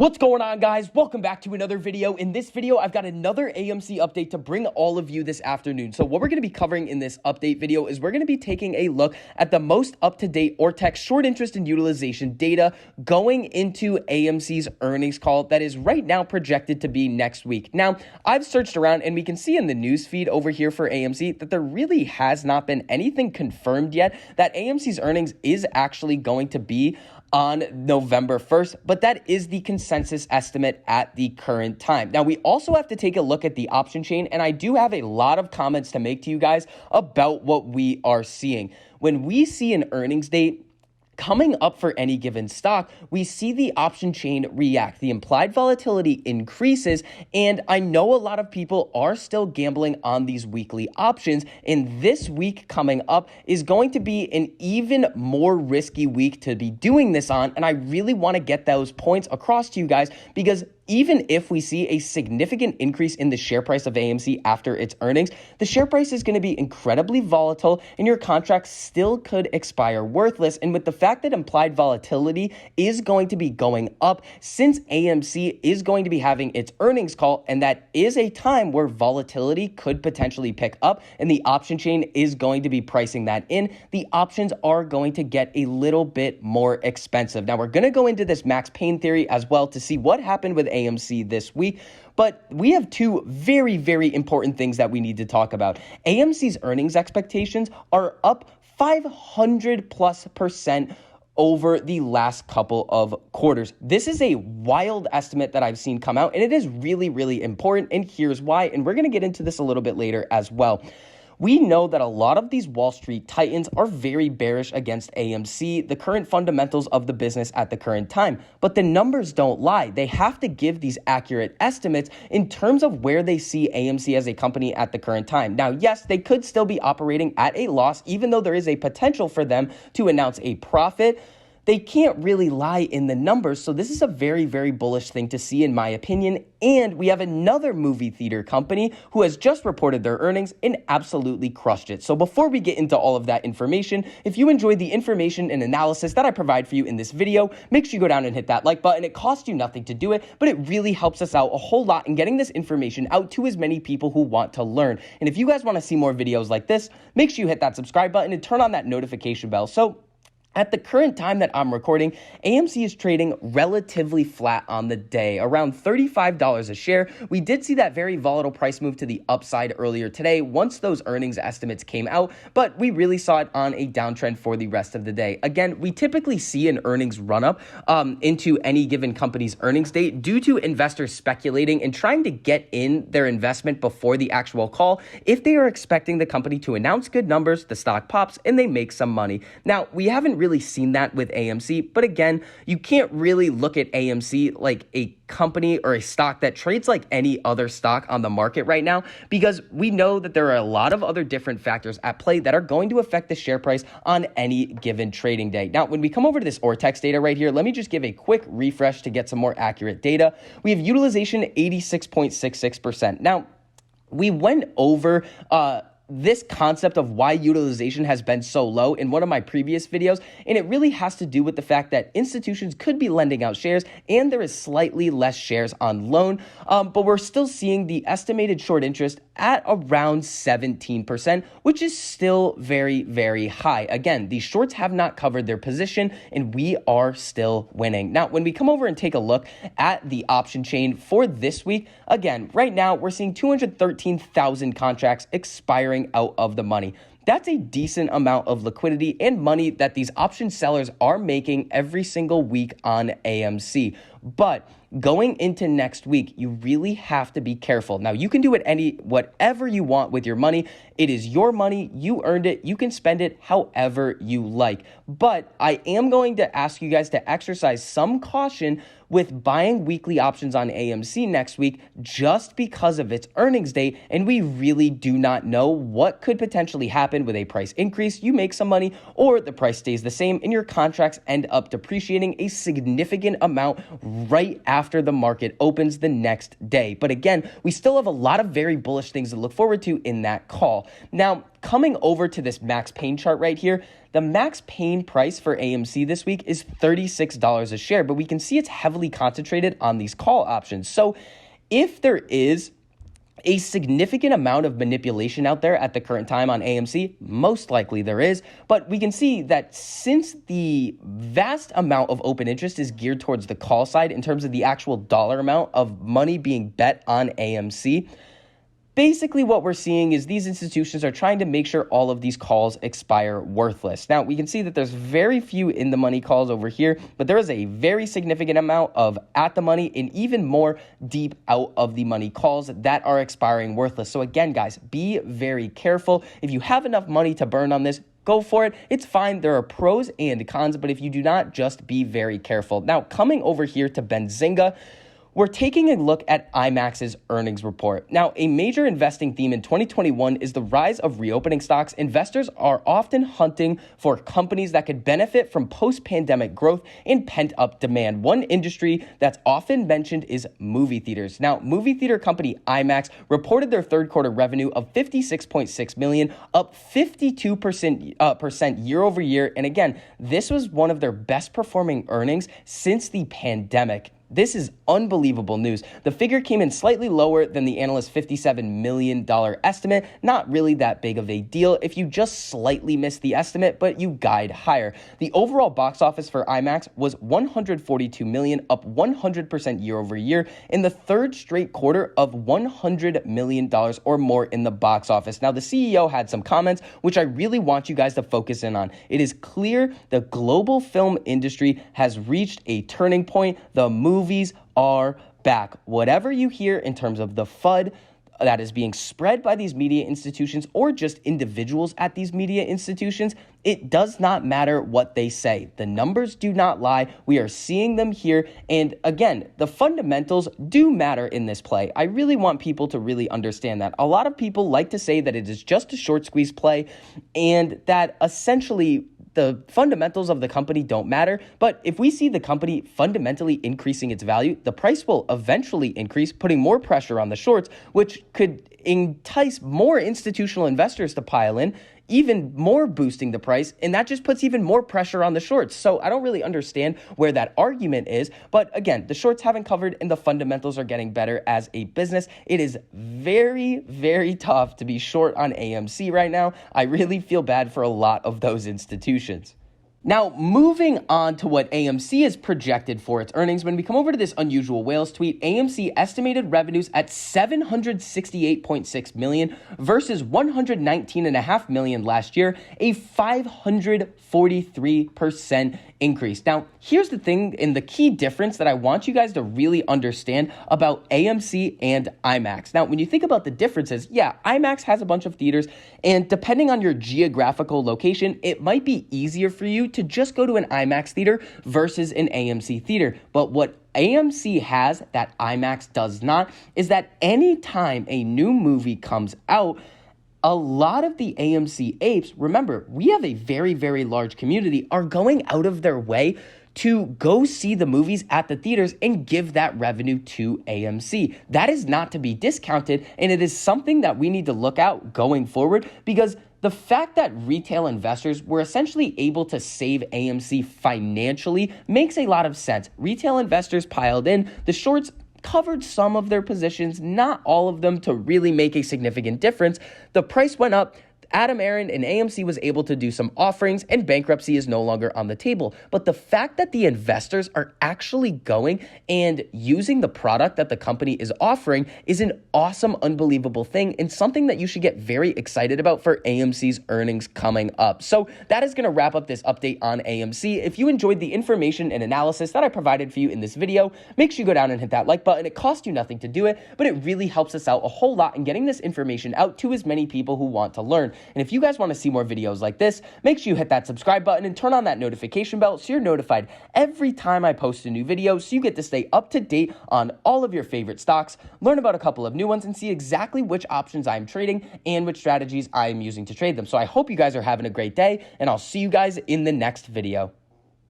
What's going on, guys? Welcome back to another video. In this video, I've got another AMC update to bring all of you this afternoon. So what we're going to be covering in this update video is we're going to be taking a look at the most up-to-date Ortex short interest and utilization data going into AMC's earnings call that is right now projected to be next week. Now, I've searched around and we can see in the news feed over here for AMC that there really has not been anything confirmed yet that AMC's earnings is actually going to be on November 1st, but that is the consensus estimate at the current time. Now, we also have to take a look at the option chain, and I do have a lot of comments to make to you guys about what we are seeing. When we see an earnings date coming up for any given stock, we see the option chain react. The implied volatility increases, and I know a lot of people are still gambling on these weekly options, and this week coming up is going to be an even more risky week to be doing this on, and I really want to get those points across to you guys because even if we see a significant increase in the share price of AMC after its earnings, the share price is going to be incredibly volatile and your contract still could expire worthless. And with the fact that implied volatility is going to be going up since AMC is going to be having its earnings call, and that is a time where volatility could potentially pick up and the option chain is going to be pricing that in, the options are going to get a little bit more expensive. Now, we're going to go into this max pain theory as well to see what happened with AMC this week, but we have two very, very important things that we need to talk about. AMC's earnings expectations are up 500+% over the last couple of quarters. This is a wild estimate that I've seen come out, and it is really, really important, and here's why, and we're going to get into this a little bit later as well. We know that a lot of these Wall Street titans are very bearish against AMC, the current fundamentals of the business at the current time. But the numbers don't lie. They have to give these accurate estimates in terms of where they see AMC as a company at the current time. Now, yes, they could still be operating at a loss, even though there is a potential for them to announce a profit. They can't really lie in the numbers, so this is a very, very bullish thing to see in my opinion. And we have another movie theater company who has just reported their earnings and absolutely crushed it. So before we get into all of that information, if you enjoyed the information and analysis that I provide for you in this video, make sure you go down and hit that like button. It costs you nothing to do it, but it really helps us out a whole lot in getting this information out to as many people who want to learn. And if you guys want to see more videos like this, make sure you hit that subscribe button and turn on that notification bell. So at the current time that I'm recording, AMC is trading relatively flat on the day, around $35 a share. We did see that very volatile price move to the upside earlier today once those earnings estimates came out, but we really saw it on a downtrend for the rest of the day. Again, we typically see an earnings run-up into any given company's earnings date due to investors speculating and trying to get in their investment before the actual call. If they are expecting the company to announce good numbers, the stock pops and they make some money. Now, we haven't really seen that with AMC, but again, you can't really look at AMC like a company or a stock that trades like any other stock on the market right now, because we know that there are a lot of other different factors at play that are going to affect the share price on any given trading day. Now, when we come over to this Ortex data right here, let me just give a quick refresh to get some more accurate data. We have utilization 86.66%. Now, we went over this concept of why utilization has been so low in one of my previous videos, and it really has to do with the fact that institutions could be lending out shares and there is slightly less shares on loan, but we're still seeing the estimated short interest at around 17%, which is still very, very high. Again, the shorts have not covered their position and we are still winning. Now, when we come over and take a look at the option chain for this week, again, right now we're seeing 213,000 contracts expiring out of the money. That's a decent amount of liquidity and money that these option sellers are making every single week on AMC. But going into next week, you really have to be careful. Now, you can do whatever you want with your money. It is your money. You earned it. You can spend it however you like. But I am going to ask you guys to exercise some caution with buying weekly options on AMC next week just because of its earnings date, and we really do not know what could potentially happen with a price increase. You make some money, or the price stays the same and your contracts end up depreciating a significant amount right after the market opens the next day. But again, we still have a lot of very bullish things to look forward to in that call. Now, coming over to this Max Payne chart right here, the Max Payne price for AMC this week is $36 a share, but we can see it's heavily concentrated on these call options. So if there is a significant amount of manipulation out there at the current time on AMC, most likely there is, but we can see that since the vast amount of open interest is geared towards the call side in terms of the actual dollar amount of money being bet on AMC, basically what we're seeing is these institutions are trying to make sure all of these calls expire worthless. Now, we can see that there's very few in the money calls over here, but there is a very significant amount of at the money and even more deep out of the money calls that are expiring worthless. So again, guys, be very careful. If you have enough money to burn on this, go for it. It's fine. There are pros and cons, but if you do not, just be very careful. Now, coming over here to Benzinga, we're taking a look at IMAX's earnings report. Now, a major investing theme in 2021 is the rise of reopening stocks. Investors are often hunting for companies that could benefit from post-pandemic growth and pent-up demand. One industry that's often mentioned is movie theaters. Now, movie theater company IMAX reported their third quarter revenue of $56.6 million, up 52% year over year. And again, this was one of their best performing earnings since the pandemic. This is unbelievable news. The figure came in slightly lower than the analyst's $57 million estimate. Not really that big of a deal if you just slightly missed the estimate, but you guide higher. The overall box office for IMAX was $142 million, up 100% year over year, in the third straight quarter of $100 million or more in the box office. Now, the CEO had some comments, which I really want you guys to focus in on. It is clear the global film industry has reached a turning point. The movies are back. Whatever you hear in terms of the FUD that is being spread by these media institutions or just individuals at these media institutions, it does not matter what they say. The numbers do not lie. We are seeing them here. And again, the fundamentals do matter in this play. I really want people to really understand that. A lot of people like to say that it is just a short squeeze play and that essentially the fundamentals of the company don't matter, but if we see the company fundamentally increasing its value, the price will eventually increase, putting more pressure on the shorts, which could entice more institutional investors to pile in, even more boosting the price, and that just puts even more pressure on the shorts. So I don't really understand where that argument is, but again, the shorts haven't covered and the fundamentals are getting better as a business. It is very, very tough to be short on AMC right now. I really feel bad for a lot of those institutions. Now, moving on to what AMC is projected for its earnings, when we come over to this unusual whales tweet, AMC estimated revenues at $768.6 million versus $119.5 million last year, a 543% increase. Now, here's the thing and the key difference that I want you guys to really understand about AMC and IMAX. Now, when you think about the differences, yeah, IMAX has a bunch of theaters, and depending on your geographical location, it might be easier for you to just go to an IMAX theater versus an AMC theater. But what AMC has that IMAX does not is that anytime a new movie comes out, a lot of the AMC apes, remember, we have a very, very large community, are going out of their way to go see the movies at the theaters and give that revenue to AMC. That is not to be discounted, and it is something that we need to look out going forward, because the fact that retail investors were essentially able to save AMC financially makes a lot of sense. Retail investors piled in, the shorts covered some of their positions, not all of them, to really make a significant difference. The price went up. Adam Aaron and AMC was able to do some offerings, and bankruptcy is no longer on the table. But the fact that the investors are actually going and using the product that the company is offering is an awesome, unbelievable thing, and something that you should get very excited about for AMC's earnings coming up. So that is going to wrap up this update on AMC. If you enjoyed the information and analysis that I provided for you in this video, make sure you go down and hit that like button. It costs you nothing to do it, but it really helps us out a whole lot in getting this information out to as many people who want to learn. And if you guys want to see more videos like this, make sure you hit that subscribe button and turn on that notification bell so you're notified every time I post a new video, so you get to stay up to date on all of your favorite stocks, learn about a couple of new ones, and see exactly which options I'm trading and which strategies I'm using to trade them. So I hope you guys are having a great day, and I'll see you guys in the next video.